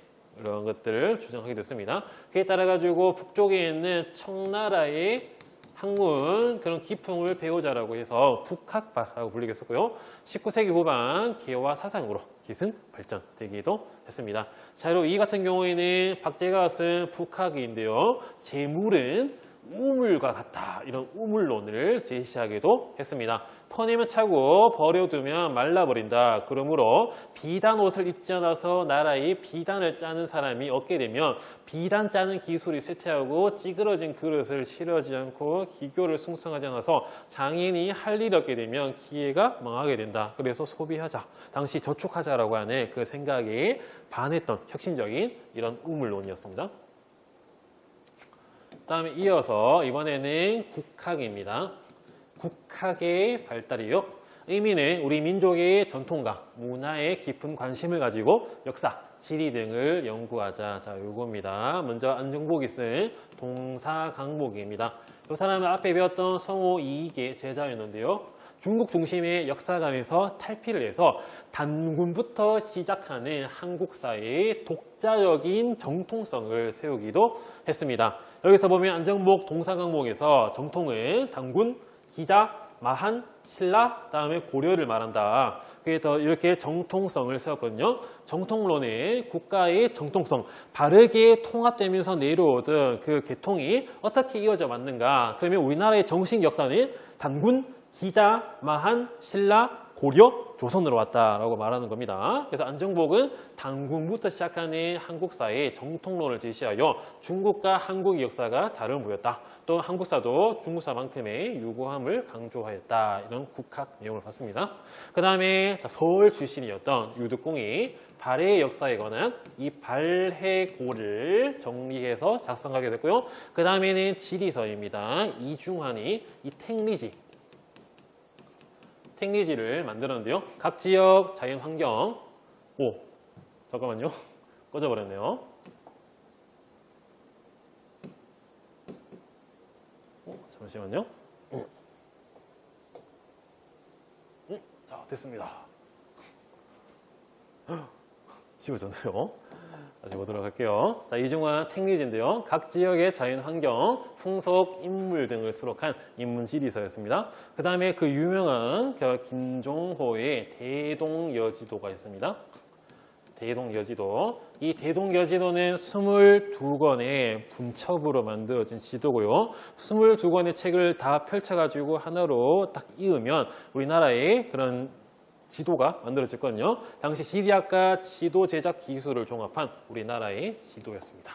이런 것들을 주장하게 됐습니다. 그에 따라 가지고 북쪽에 있는 청나라의 학문 그런 기풍을 배우자라고 해서 북학파라고 불리겠었고요. 19세기 후반 개화 사상으로 기승 발전되기도 했습니다. 자로 이 같은 경우에는 박재가 쓴 북학인데요. 재물은 우물과 같다. 이런 우물론을 제시하기도 했습니다. 퍼내면 차고 버려두면 말라버린다. 그러므로 비단 옷을 입지 않아서 나라에 비단을 짜는 사람이 없게 되면 비단 짜는 기술이 쇠퇴하고 찌그러진 그릇을 실어지 않고 기교를 숭상하지 않아서 장인이 할 일이 없게 되면 기회가 망하게 된다. 그래서 소비하자. 당시 저축하자라고 하는 그 생각에 반했던 혁신적인 이런 우물론이었습니다. 다음에 이어서 이번에는 국학입니다. 국학의 발달이요. 의미는 우리 민족의 전통과 문화에 깊은 관심을 가지고 역사, 지리 등을 연구하자. 자, 요겁니다. 먼저 안중복이 쓴 동사강목입니다. 이 사람은 앞에 배웠던 성호 이익의 제자였는데요. 중국 중심의 역사관에서 탈피를 해서 단군부터 시작하는 한국사의 독자적인 정통성을 세우기도 했습니다. 여기서 보면 안정복 동사강목에서 정통은 단군, 기자, 마한, 신라, 다음에 고려를 말한다. 그래서 이렇게 정통성을 세웠거든요. 정통론의 국가의 정통성, 바르게 통합되면서 내려오던 그 계통이 어떻게 이어져 왔는가. 그러면 우리나라의 정식 역사는 단군, 기자, 마한, 신라, 고려, 조선으로 왔다라고 말하는 겁니다. 그래서 안정복은 단군부터 시작하는 한국사의 정통론을 제시하여 중국과 한국의 역사가 다름을 보였다. 또 한국사도 중국사만큼의 유구함을 강조하였다. 이런 국학 내용을 봤습니다. 그 다음에 서울 출신이었던 유득공이 발해의 역사에 관한 이 발해고를 정리해서 작성하게 됐고요. 그 다음에는 지리서입니다. 이중환이 이 택리지를 만들었는데요. 각 지역 자연 환경. 잠깐만요. 꺼져버렸네요. 잠시만요. 자, 됐습니다. 지워졌네요. 다시 보도록 할게요. 자, 이중환 택리지인데요. 각 지역의 자연 환경, 풍속, 인물 등을 수록한 인문지리서였습니다. 그 다음에 그 유명한 김종호의 대동여지도가 있습니다. 대동여지도. 이 대동여지도는 22권의 분첩으로 만들어진 지도고요. 22권의 책을 다 펼쳐가지고 하나로 딱 이으면 우리나라의 그런 지도가 만들어졌거든요. 당시 지리학과 지도 제작 기술을 종합한 우리나라의 지도였습니다.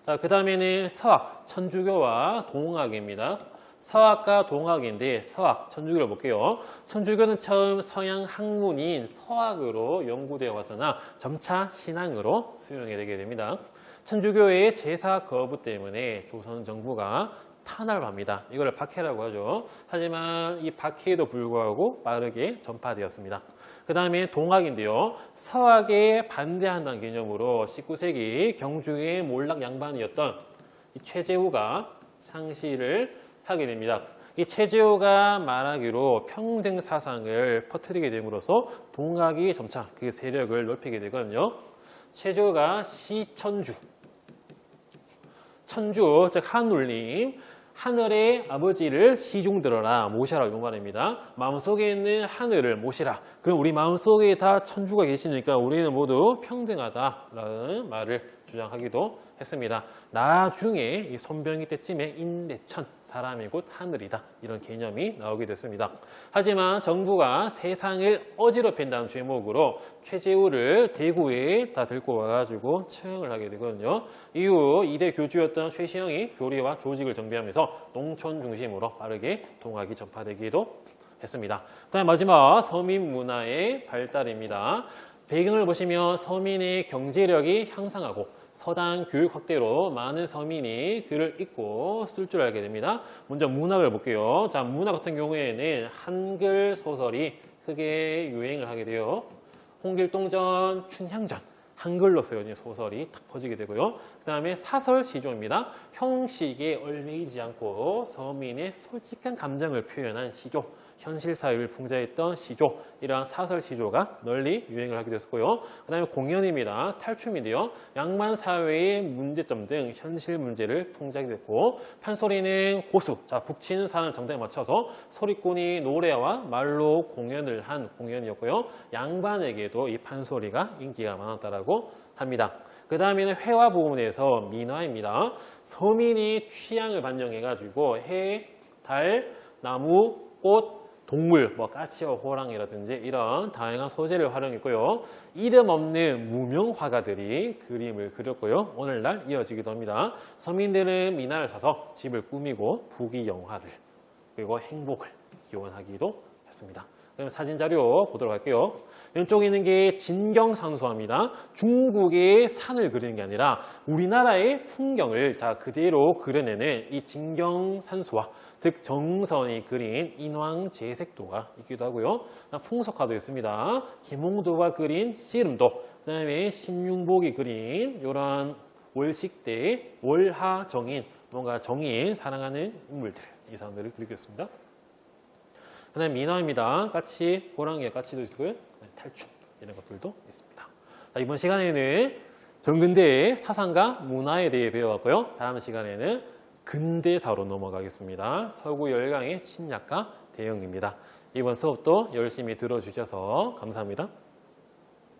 자, 그 다음에는 서학, 천주교와 동학입니다. 서학과 동학인데 서학, 천주교를 볼게요. 천주교는 처음 서양 학문인 서학으로 연구되어 왔으나 점차 신앙으로 수용이 되게 됩니다. 천주교의 제사 거부 때문에 조선 정부가 탄압을 합니다. 이걸 박해라고 하죠. 하지만 이 박해에도 불구하고 빠르게 전파되었습니다. 그 다음에 동학인데요. 서학에 반대한다는 개념으로 19세기 경주의 몰락 양반이었던 이 최재우가 창시를 하게 됩니다. 이 최재우가 말하기로 평등 사상을 퍼뜨리게 됨으로써 동학이 점차 그 세력을 넓히게 되거든요. 최재우가 시천주, 천주 즉 한울림, 하늘의 아버지를 시중 들어라 모시라 이 말입니다. 마음속에 있는 하늘을 모시라. 그럼 우리 마음속에 다 천주가 계시니까 우리는 모두 평등하다라는 말을 주장하기도 했습니다. 나중에 이 손병희 때쯤에 인대천, 사람이 곧 하늘이다. 이런 개념이 나오게 됐습니다. 하지만 정부가 세상을 어지럽힌다는 죄목으로 최재우를 대구에 다 데리고 와가지고 처형을 하게 되거든요. 이후 이대 교주였던 최시영이 교리와 조직을 정비하면서 농촌 중심으로 빠르게 동학이 전파되기도 했습니다. 그다음 마지막 서민 문화의 발달입니다. 배경을 보시면 서민의 경제력이 향상하고 서당 교육 확대로 많은 서민이 글을 읽고 쓸 줄 알게 됩니다. 먼저 문학을 볼게요. 자, 문학 같은 경우에는 한글 소설이 크게 유행을 하게 돼요. 홍길동전, 춘향전 한글로 쓰여진 소설이 딱 퍼지게 되고요. 그 다음에 사설 시조입니다. 형식에 얽매이지 않고 서민의 솔직한 감정을 표현한 시조, 현실 사회를 풍자했던 시조, 이러한 사설 시조가 널리 유행을 하게 됐고요. 그 다음에 공연입니다. 탈춤인데요. 양반 사회의 문제점 등 현실 문제를 풍자하게 됐고, 판소리는 고수, 자 북치는 사람 정당에 맞춰서 소리꾼이 노래와 말로 공연을 한 공연이었고요. 양반에게도 이 판소리가 인기가 많았다라고 합니다. 그 다음에는 회화 부분에서 민화입니다. 서민이 취향을 반영해가지고 해, 달, 나무, 꽃, 동물, 뭐 까치와 호랑이라든지 이런 다양한 소재를 활용했고요. 이름 없는 무명 화가들이 그림을 그렸고요. 오늘날 이어지기도 합니다. 서민들은 미나를 사서 집을 꾸미고 부귀영화를 그리고 행복을 기원하기도 했습니다. 그럼 사진 자료 보도록 할게요. 왼쪽에 있는 게 진경산수화입니다. 중국의 산을 그리는 게 아니라 우리나라의 풍경을 다 그대로 그려내는 이 진경산수화, 즉 정선이 그린 인왕제색도가 있기도 하고요. 풍속화도 있습니다. 김홍도가 그린 씨름도, 그 다음에 신윤복이 그린 이런 월식대, 월하정인, 뭔가 정인, 사랑하는 인물들, 이 사람들을 그리겠습니다. 그 다음에 민화입니다. 까치, 호랑이의 까치도 있고요. 탈춤, 이런 것들도 있습니다. 자, 이번 시간에는 전근대의 사상과 문화에 대해 배워왔고요. 다음 시간에는 근대사로 넘어가겠습니다. 서구 열강의 침략과 대응입니다. 이번 수업도 열심히 들어주셔서 감사합니다.